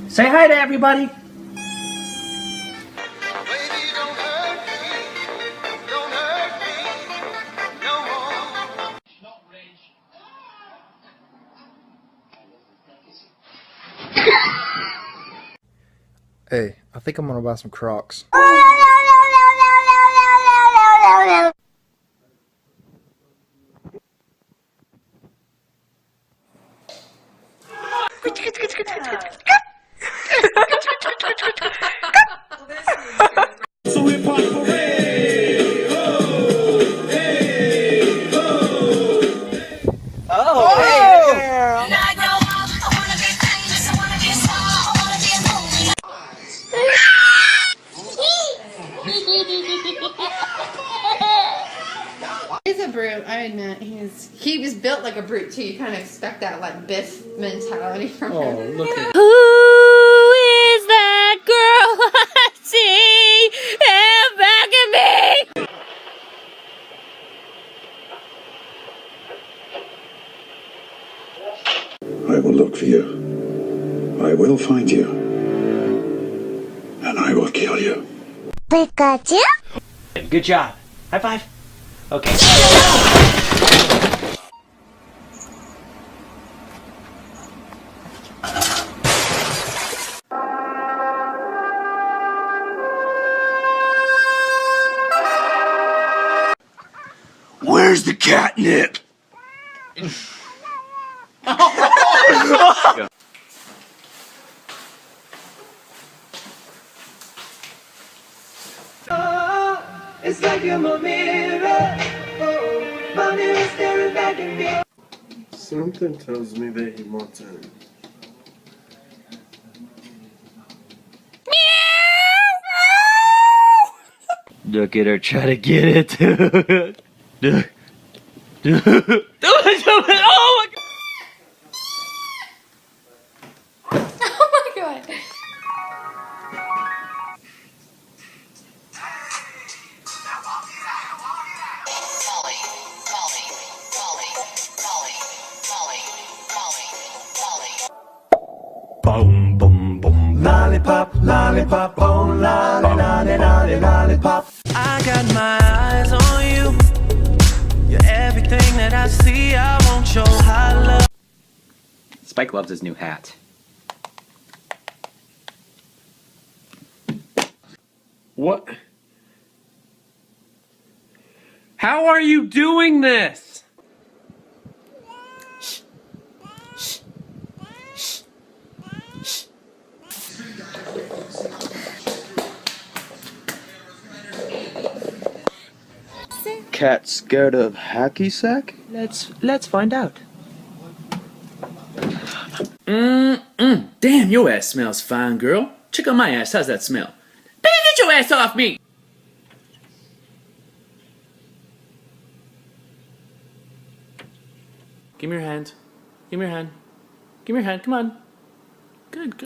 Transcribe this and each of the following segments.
Say hi to everybody. Hey, I think I'm gonna buy some Crocs. He's a brute, I admit. He was built like a brute too. You kind of expect that like Biff mentality from him. Oh, look at Who is that girl I see back at me? I will look for you. I will find you. And I will kill you. Pikachu? Good job. High five. Okay. Where's the catnip? It's like you're my mirror. Oh, my mirror staring back at me. Something tells me that he wants in. Look at her try to get it. Oh my God. Oh my god. Boom, boom, boom. Lollipop, lollipop, oh, lolly, lolly, lolly, lollipop. I got my eyes on you. You're everything that I see. I want your high love. Spike loves his new hat. What? How are you doing this? Cat scared of hacky sack? Let's find out. Damn, your ass smells fine, girl. Check out my ass. How's that smell? Baby, get your ass off me! Give me your hand. Give me your hand. Give me your hand. Come on. Good.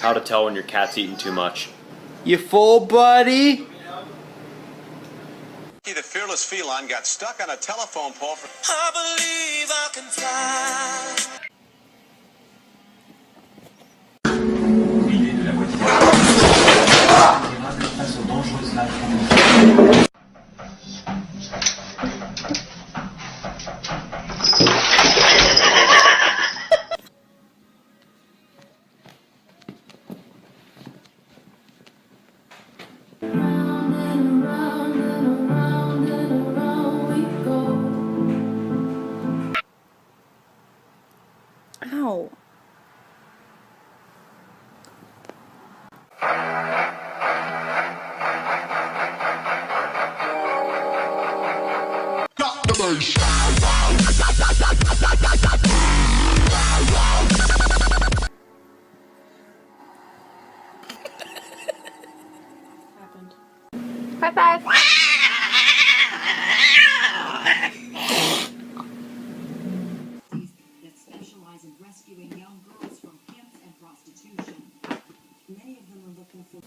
How to tell when your cat's eating too much. You full, buddy? The fearless feline got stuck on a telephone pole for... I believe I can fly. Ow. High five. That specialize in rescuing young girls from pimps and prostitution. Many of them are looking for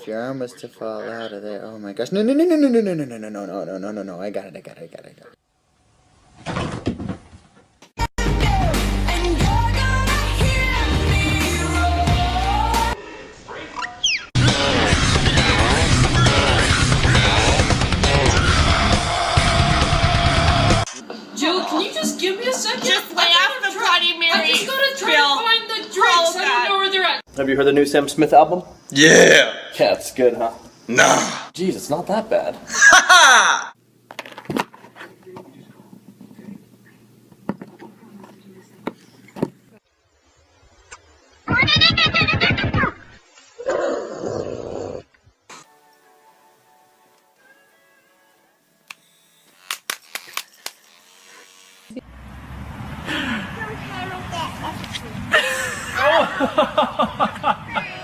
If your arm was to fall out of there, oh my gosh. No, no, no, no, no, no, no, no, no, no, no, no, no, no, no, no. I got it. Jill, can you just give me a second? Just lay off the Bloody Mary. I just gotta try to find the drinks. I don't know where they're at. Have you heard the new Sam Smith album? Yeah. Yeah, it's good, huh? Nah. Jeez, it's not that bad. Ha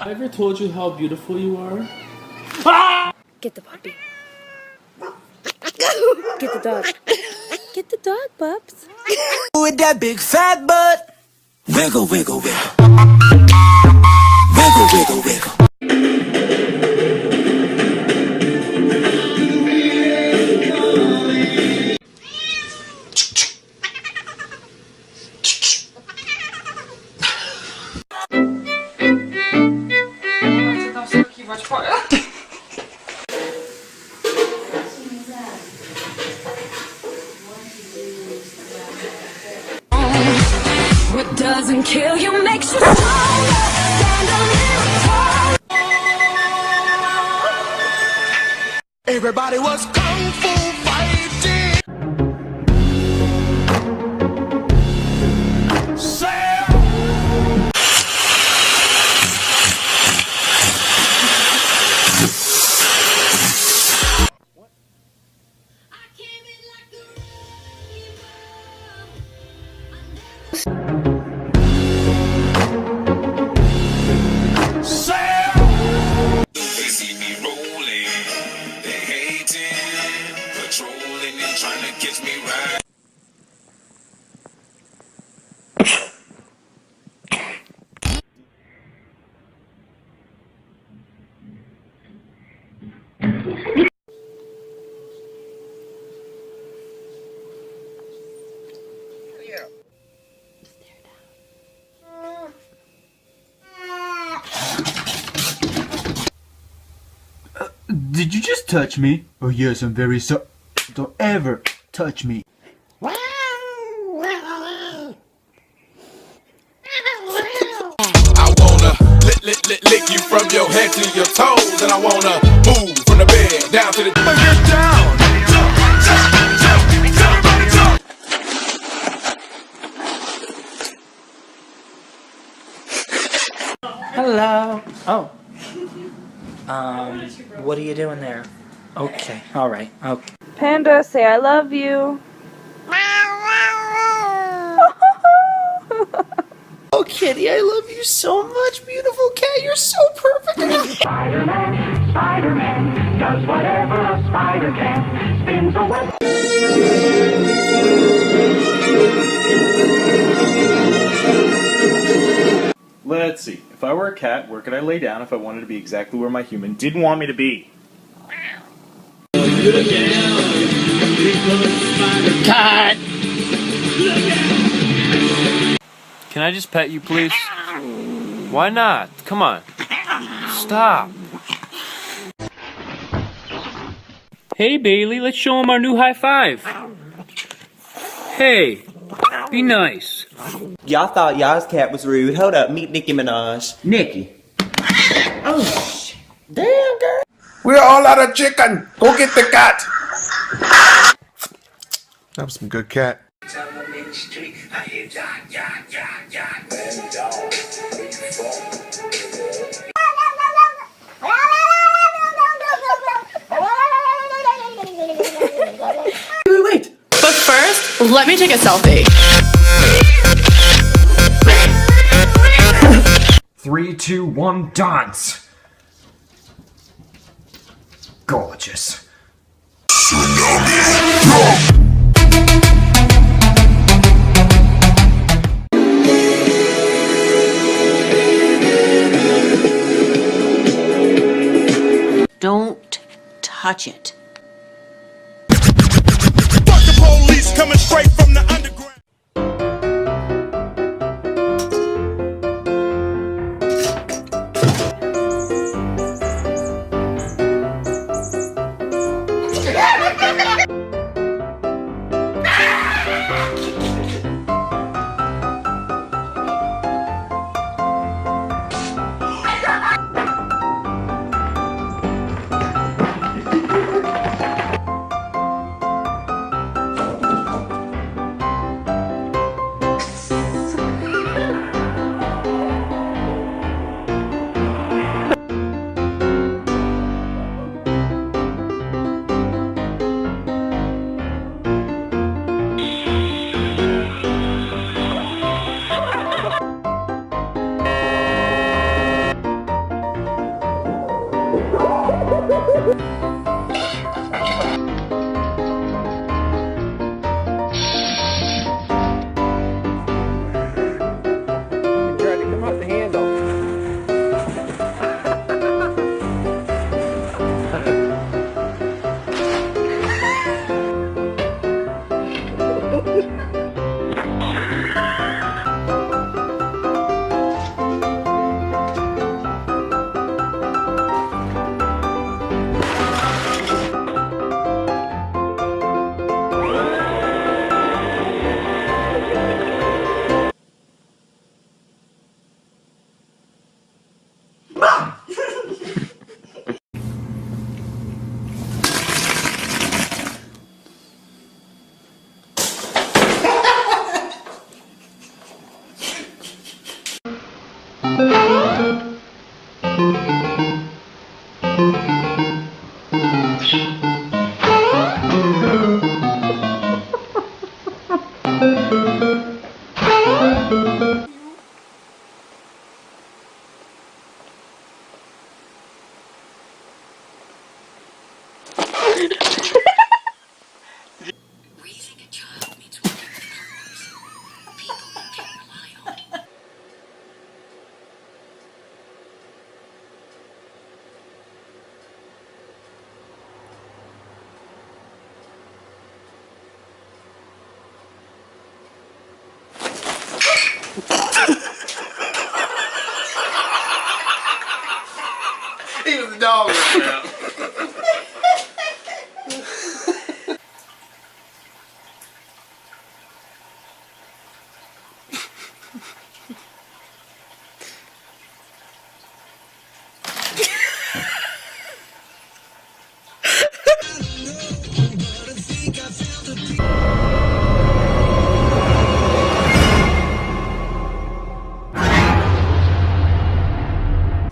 I ever told you how beautiful you are? Get the puppy. Get the dog. Get the dog, pups. With that big fat butt. Wiggle, wiggle, wiggle. Wiggle, wiggle, wiggle. What doesn't kill you makes you stronger. Stand a little tall. Everybody was kung fu fighting. They see me rolling, they hating, patrolling and trying to catch me right. Did you just touch me? Oh yes, I'm very sorry. Don't ever touch me. I wanna lick you from your head to your toes, and I wanna move from the bed down to the get down. Hello. Oh. What are you doing there? Okay. All right. Okay. Panda, say I love you. Oh, kitty, I love you so much, beautiful cat. You're so perfect. Spider-Man, Spider-Man, does whatever a spider can. Spins a web. Let's see. If I were a cat, where could I lay down if I wanted to be exactly where my human didn't want me to be? Cat! Can I just pet you, please? Why not? Come on. Stop. Hey, Bailey, let's show him our new high five. Hey, be nice. Y'all thought y'all's cat was rude. Hold up, meet Nicki Minaj. Nicki. Oh, shit. Damn, girl. We're all out of chicken. Go get the cat. That was some good cat. Wait. But first, let me take a selfie. 3, 2, 1, dance. Gorgeous. Don't touch it. Fuck the police coming straight from the underground. Raising a child means working with partners, people you can rely on. He was a dog right now.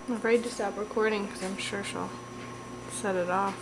I'm afraid to stop recording because I'm sure she'll set it off.